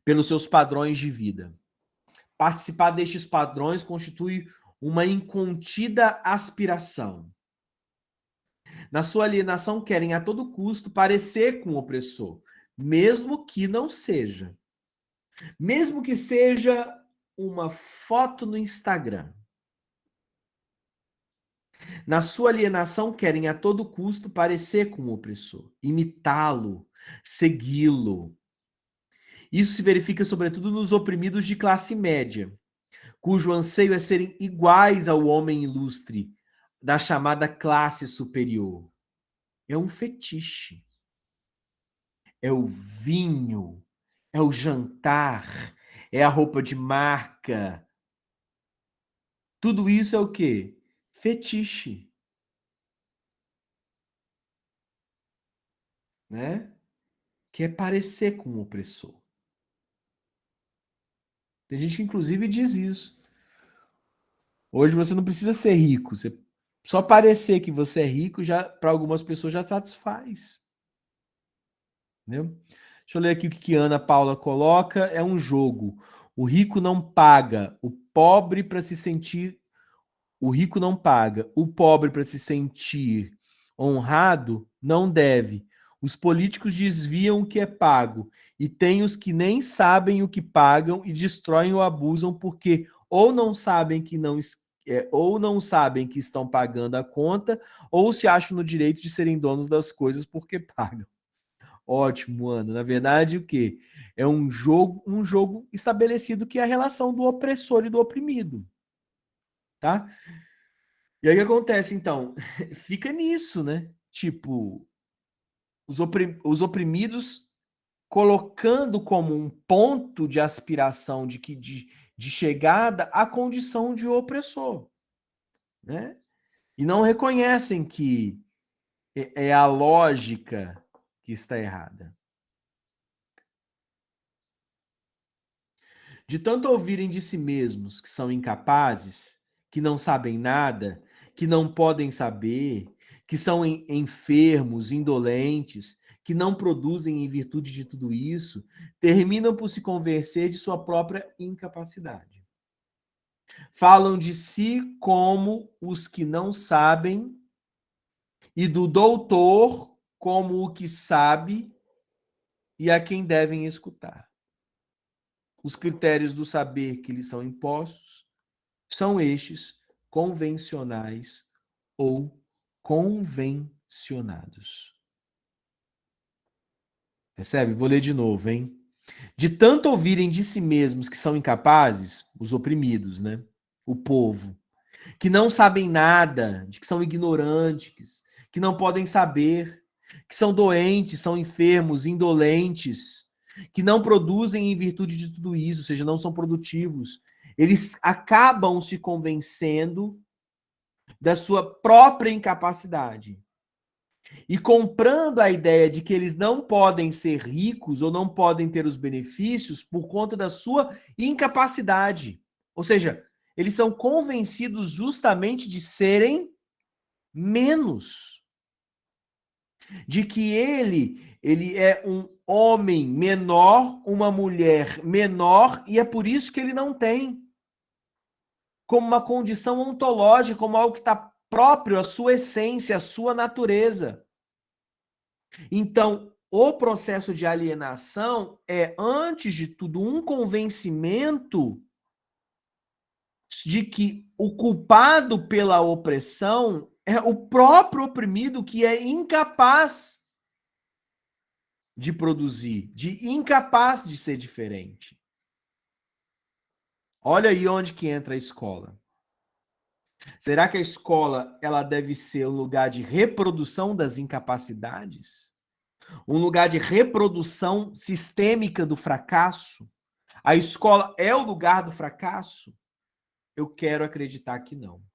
pelos seus padrões de vida. Participar destes padrões constitui uma incontida aspiração. Na sua alienação, querem a todo custo parecer com o opressor, mesmo que não seja. Mesmo que seja uma foto no Instagram. Na sua alienação, querem a todo custo parecer com o opressor, imitá-lo, segui-lo. Isso se verifica sobretudo nos oprimidos de classe média, cujo anseio é serem iguais ao homem ilustre da chamada classe superior. É um fetiche. É o vinho, é o jantar, é a roupa de marca. Tudo isso é o quê? Fetiche. Né? Que é parecer com o opressor. Tem gente que inclusive diz isso. Hoje você não precisa ser rico, você só parecer que você é rico já para algumas pessoas já satisfaz. Entendeu? Deixa eu ler aqui o que Ana Paula coloca, é um jogo. O rico não paga, o pobre para se sentir o rico não paga, o pobre para se sentir honrado não deve. Os políticos desviam o que é pago e tem os que nem sabem o que pagam e destroem ou abusam porque ou não sabem que ou não sabem que estão pagando a conta ou se acham no direito de serem donos das coisas porque pagam. Ótimo, Ana. Na verdade, o quê? É um jogo estabelecido que é a relação do opressor e do oprimido. Tá? E aí o que acontece, então? Fica nisso, né? Tipo, os oprimidos colocando como um ponto de aspiração de chegada a condição de opressor, né? E não reconhecem que é a lógica que está errada. De tanto ouvirem de si mesmos que são incapazes, que não sabem nada, que não podem saber, que são enfermos, indolentes, que não produzem em virtude de tudo isso, terminam por se convencer de sua própria incapacidade. Falam de si como os que não sabem e do doutor como o que sabe e a quem devem escutar. Os critérios do saber que lhes são impostos são estes convencionais ou convencionados. Percebe? Vou ler de novo, hein? De tanto ouvirem de si mesmos que são incapazes, os oprimidos, né? O povo, que não sabem nada, de que são ignorantes, que não podem saber, que são doentes, são enfermos, indolentes, que não produzem em virtude de tudo isso, ou seja, não são produtivos. Eles acabam se convencendo da sua própria incapacidade e comprando a ideia de que eles não podem ser ricos ou não podem ter os benefícios por conta da sua incapacidade. Ou seja, eles são convencidos justamente de serem menos, de que ele é um homem menor, uma mulher menor, e é por isso que ele não tem, como uma condição ontológica, como algo que está próprio à sua essência, à sua natureza. Então, o processo de alienação é, antes de tudo, um convencimento de que o culpado pela opressão é o próprio oprimido, que é incapaz de produzir, incapaz de ser diferente. Olha aí onde que entra a escola. Será que a escola ela deve ser um lugar de reprodução das incapacidades? Um lugar de reprodução sistêmica do fracasso? A escola é o lugar do fracasso? Eu quero acreditar que não.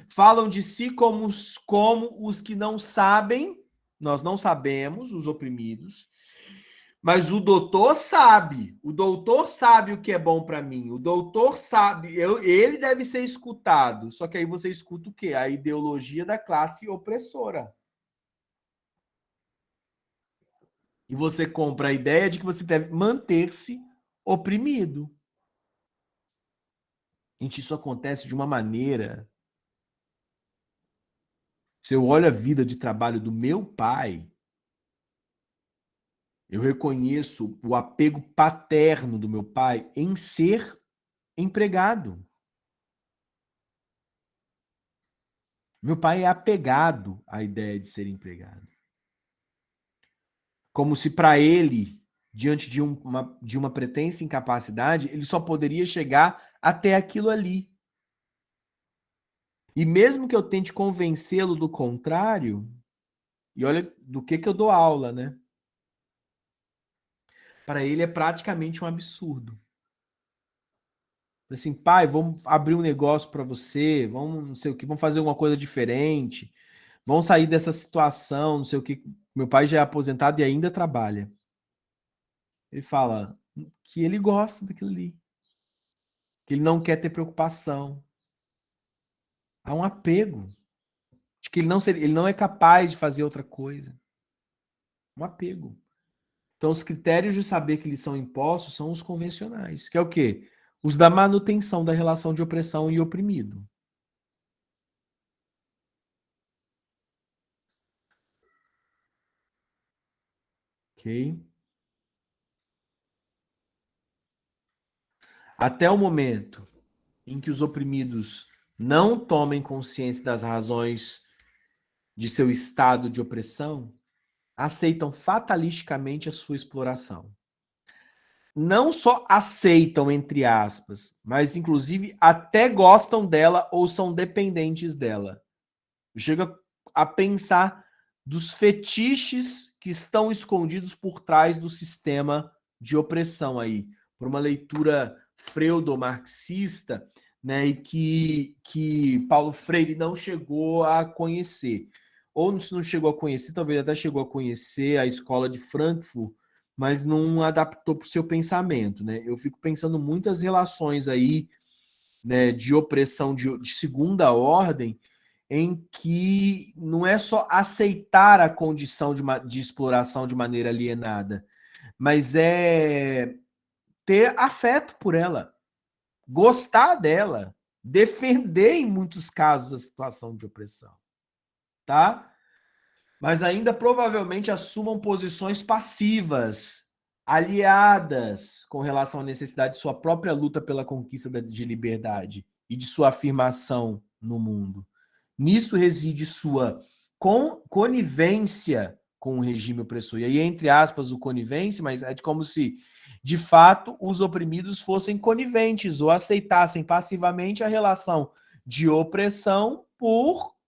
Falam de si como os que não sabem, nós não sabemos, os oprimidos, mas o doutor sabe o que é bom para mim, o doutor sabe, ele deve ser escutado, só que aí você escuta o quê? A ideologia da classe opressora. E você compra a ideia de que você deve manter-se oprimido. Gente, isso acontece de uma maneira. Se eu olho a vida de trabalho do meu pai, eu reconheço o apego paterno do meu pai em ser empregado. Meu pai é apegado à ideia de ser empregado. Como se para ele, diante de uma pretensa incapacidade, ele só poderia chegar até aquilo ali. E mesmo que eu tente convencê-lo do contrário, e olha do que eu dou aula, né? Para ele é praticamente um absurdo. Assim, pai, vamos abrir um negócio para você, vamos não sei o que, vamos fazer alguma coisa diferente, vamos sair dessa situação, não sei o que. Meu pai já é aposentado e ainda trabalha. Ele fala que ele gosta daquilo ali, que ele não quer ter preocupação. Há um apego de que ele não é capaz de fazer outra coisa. Um apego. Então, os critérios de saber que lhes são impostos são os convencionais, que é o quê? Os da manutenção da relação de opressão e oprimido. Ok? Até o momento em que os oprimidos não tomem consciência das razões de seu estado de opressão, aceitam fatalisticamente a sua exploração. Não só aceitam, entre aspas, mas inclusive até gostam dela ou são dependentes dela. Chega a pensar dos fetiches que estão escondidos por trás do sistema de opressão aí, por uma leitura freudo-marxista, né, e que Paulo Freire não chegou a conhecer. Ou se não chegou a conhecer, talvez até chegou a conhecer a escola de Frankfurt, mas não adaptou para o seu pensamento, né? Eu fico pensando muitas relações aí, né, de opressão de segunda ordem, em que não é só aceitar a condição de exploração de maneira alienada, mas é ter afeto por ela, gostar dela, defender em muitos casos a situação de opressão, tá? Mas ainda provavelmente assumam posições passivas, aliadas com relação à necessidade de sua própria luta pela conquista de liberdade e de sua afirmação no mundo. Nisso reside sua conivência com o regime opressor. E aí, entre aspas, o conivência, mas é como se, de fato, os oprimidos fossem coniventes ou aceitassem passivamente a relação de opressão por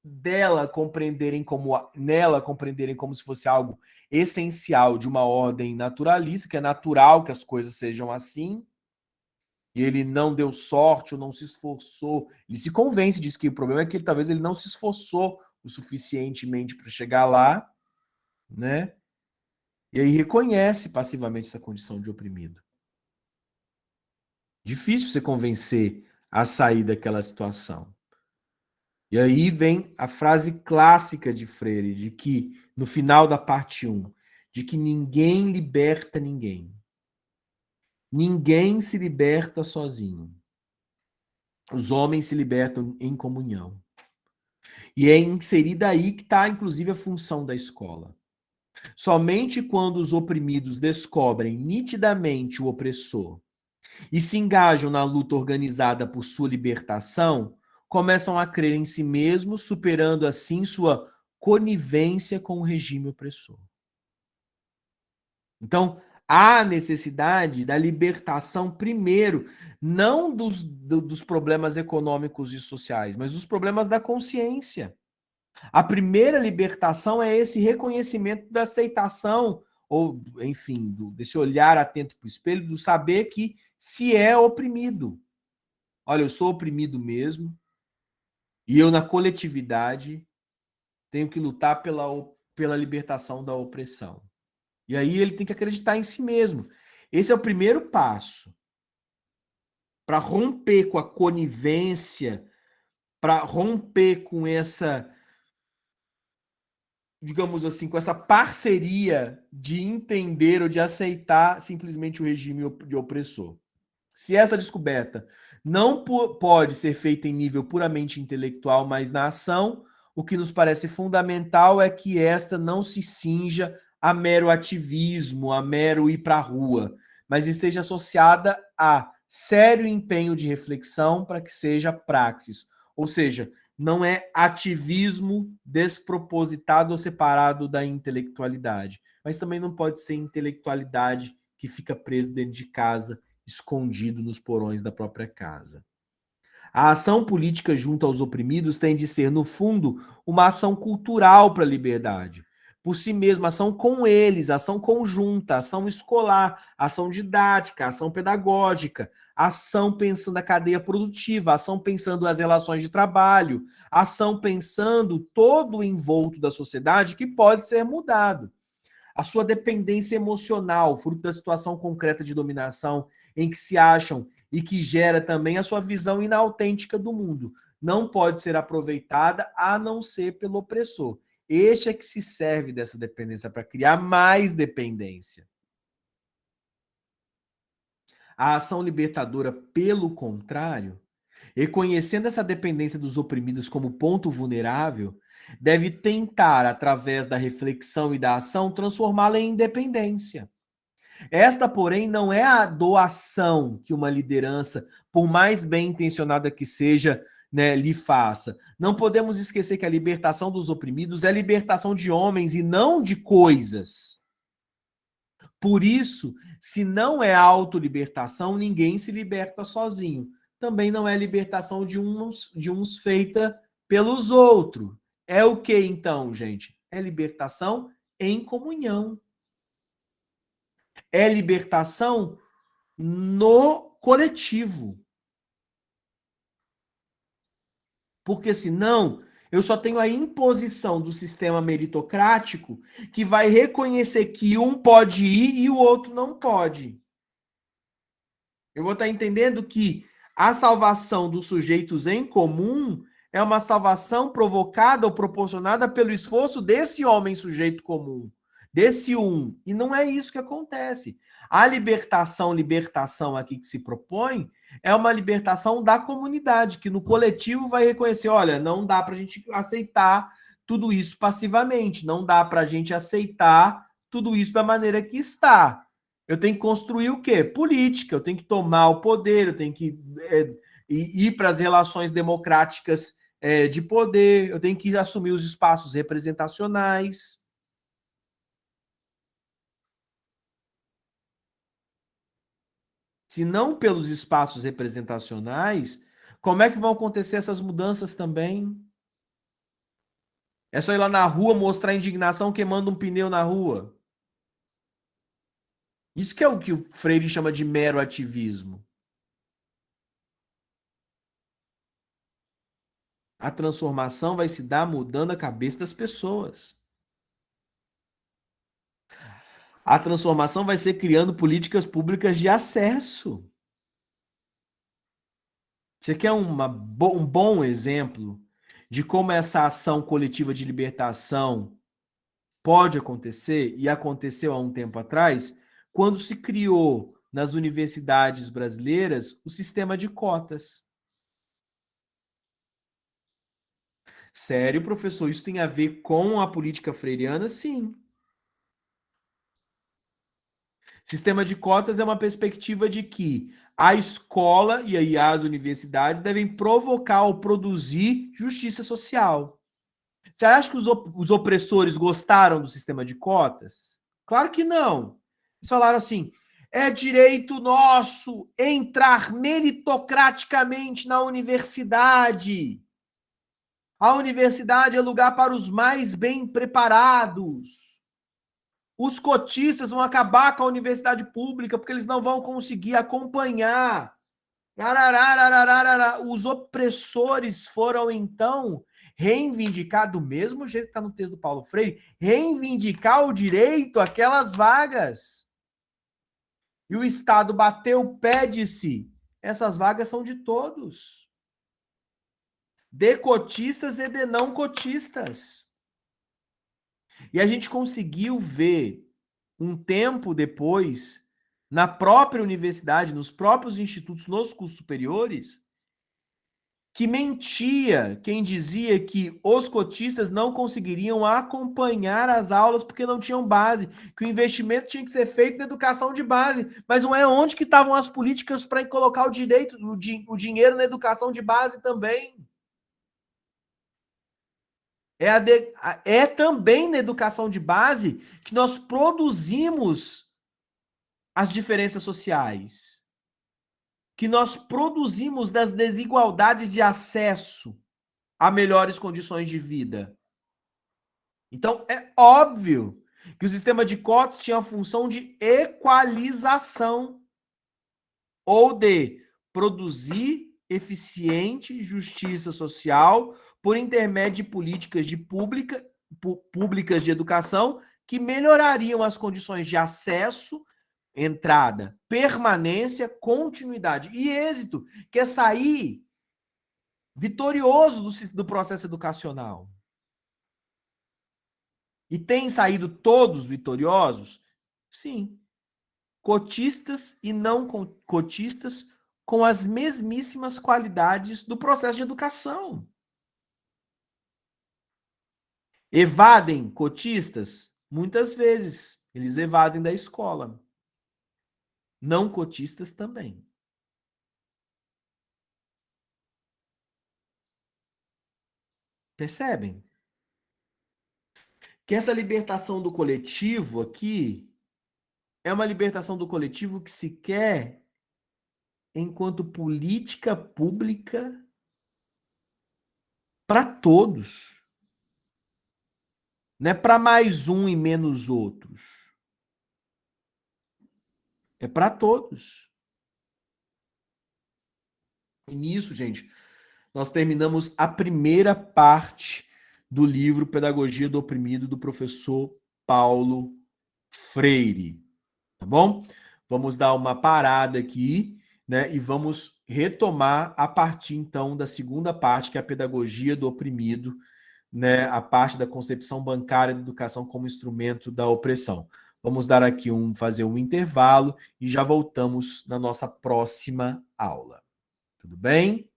nela compreenderem como se fosse algo essencial de uma ordem naturalista, que é natural que as coisas sejam assim, e ele não deu sorte ou não se esforçou. Ele se convence disso, que o problema é que talvez ele não se esforçou o suficientemente para chegar lá, né? E aí reconhece passivamente essa condição de oprimido. Difícil você convencer a sair daquela situação. E aí vem a frase clássica de Freire, de que, no final da parte 1, de que ninguém liberta ninguém. Ninguém se liberta sozinho. Os homens se libertam em comunhão. E é inserida aí que está, inclusive, a função da escola. Somente quando os oprimidos descobrem nitidamente o opressor e se engajam na luta organizada por sua libertação, começam a crer em si mesmos, superando assim sua conivência com o regime opressor. Então, há necessidade da libertação, primeiro, não dos problemas econômicos e sociais, mas dos problemas da consciência. A primeira libertação é esse reconhecimento da aceitação, ou, enfim, desse olhar atento para o espelho, do saber que se é oprimido. Olha, eu sou oprimido mesmo, e eu, na coletividade, tenho que lutar pela libertação da opressão. E aí ele tem que acreditar em si mesmo. Esse é o primeiro passo para romper com a conivência, para romper com essa, digamos assim, com essa parceria de entender ou de aceitar simplesmente o regime de opressor. Se essa descoberta não pode ser feita em nível puramente intelectual, mas na ação, o que nos parece fundamental é que esta não se cinja a mero ativismo, a mero ir para a rua, mas esteja associada a sério empenho de reflexão para que seja praxis. Ou seja, não é ativismo despropositado ou separado da intelectualidade, mas também não pode ser intelectualidade que fica presa dentro de casa, escondido nos porões da própria casa. A ação política junto aos oprimidos tem de ser, no fundo, uma ação cultural para a liberdade. Por si mesma, ação com eles, ação conjunta, ação escolar, ação didática, ação pedagógica, ação pensando a cadeia produtiva, ação pensando as relações de trabalho, ação pensando todo o envolto da sociedade que pode ser mudado. A sua dependência emocional, fruto da situação concreta de dominação em que se acham e que gera também a sua visão inautêntica do mundo, não pode ser aproveitada a não ser pelo opressor. Este é que se serve dessa dependência para criar mais dependência. A ação libertadora, pelo contrário, reconhecendo essa dependência dos oprimidos como ponto vulnerável, deve tentar, através da reflexão e da ação, transformá-la em independência. Esta, porém, não é a doação que uma liderança, por mais bem intencionada que seja, né, lhe faça. Não podemos esquecer que a libertação dos oprimidos é a libertação de homens e não de coisas. Por isso, se não é autolibertação, ninguém se liberta sozinho. Também não é libertação de uns feita pelos outros. É o que, então, gente? É libertação em comunhão. É libertação no coletivo. Porque senão eu só tenho a imposição do sistema meritocrático que vai reconhecer que um pode ir e o outro não pode. Eu vou estar entendendo que a salvação dos sujeitos em comum é uma salvação provocada ou proporcionada pelo esforço desse homem sujeito comum, desse um. E não é isso que acontece. A libertação aqui que se propõe é uma libertação da comunidade, que no coletivo vai reconhecer, olha, não dá para a gente aceitar tudo isso passivamente, não dá para a gente aceitar tudo isso da maneira que está. Eu tenho que construir o quê? Política, eu tenho que tomar o poder, eu tenho que ir para as relações democráticas de poder, eu tenho que assumir os espaços representacionais. Se não pelos espaços representacionais, como é que vão acontecer essas mudanças também? É só ir lá na rua mostrar indignação queimando um pneu na rua. Isso que é o que o Freire chama de mero ativismo. A transformação vai se dar mudando a cabeça das pessoas. A transformação vai ser criando políticas públicas de acesso. Você quer um bom exemplo de como essa ação coletiva de libertação pode acontecer, e aconteceu há um tempo atrás, quando se criou nas universidades brasileiras o sistema de cotas. Sério, professor, isso tem a ver com a política freiriana? Sim. Sistema de cotas é uma perspectiva de que a escola e aí as universidades devem provocar ou produzir justiça social. Você acha que os opressores gostaram do sistema de cotas? Claro que não. Eles falaram assim: é direito nosso entrar meritocraticamente na universidade. A universidade é lugar para os mais bem preparados. Os cotistas vão acabar com a universidade pública porque eles não vão conseguir acompanhar. Os opressores foram, então, reivindicar, do mesmo jeito que está no texto do Paulo Freire, reivindicar o direito àquelas vagas. E o Estado bateu o pé, disse: essas vagas são de todos. De cotistas e de não cotistas. E a gente conseguiu ver, um tempo depois, na própria universidade, nos próprios institutos, nos cursos superiores, que mentia quem dizia que os cotistas não conseguiriam acompanhar as aulas porque não tinham base, que o investimento tinha que ser feito na educação de base, mas não é onde que estavam as políticas para colocar o dinheiro na educação de base também. É também na educação de base que nós produzimos as diferenças sociais, que nós produzimos das desigualdades de acesso a melhores condições de vida. Então, é óbvio que o sistema de cotas tinha a função de equalização ou de produzir eficiente justiça social por intermédio de políticas públicas de educação que melhorariam as condições de acesso, entrada, permanência, continuidade e êxito, que é sair vitorioso do processo educacional. E tem saído todos vitoriosos? Sim. Cotistas e não cotistas com as mesmíssimas qualidades do processo de educação. Evadem cotistas? Muitas vezes. Eles evadem da escola. Não cotistas também. Percebem? Que essa libertação do coletivo aqui é uma libertação do coletivo que se quer enquanto política pública para todos. Não é para mais um e menos outros. É para todos. E nisso, gente, nós terminamos a primeira parte do livro Pedagogia do Oprimido, do professor Paulo Freire. Tá bom? Vamos dar uma parada aqui, né? E vamos retomar a partir, então, da segunda parte, que é a pedagogia do oprimido, né, a parte da concepção bancária da educação como instrumento da opressão. Vamos dar aqui fazer um intervalo e já voltamos na nossa próxima aula. Tudo bem?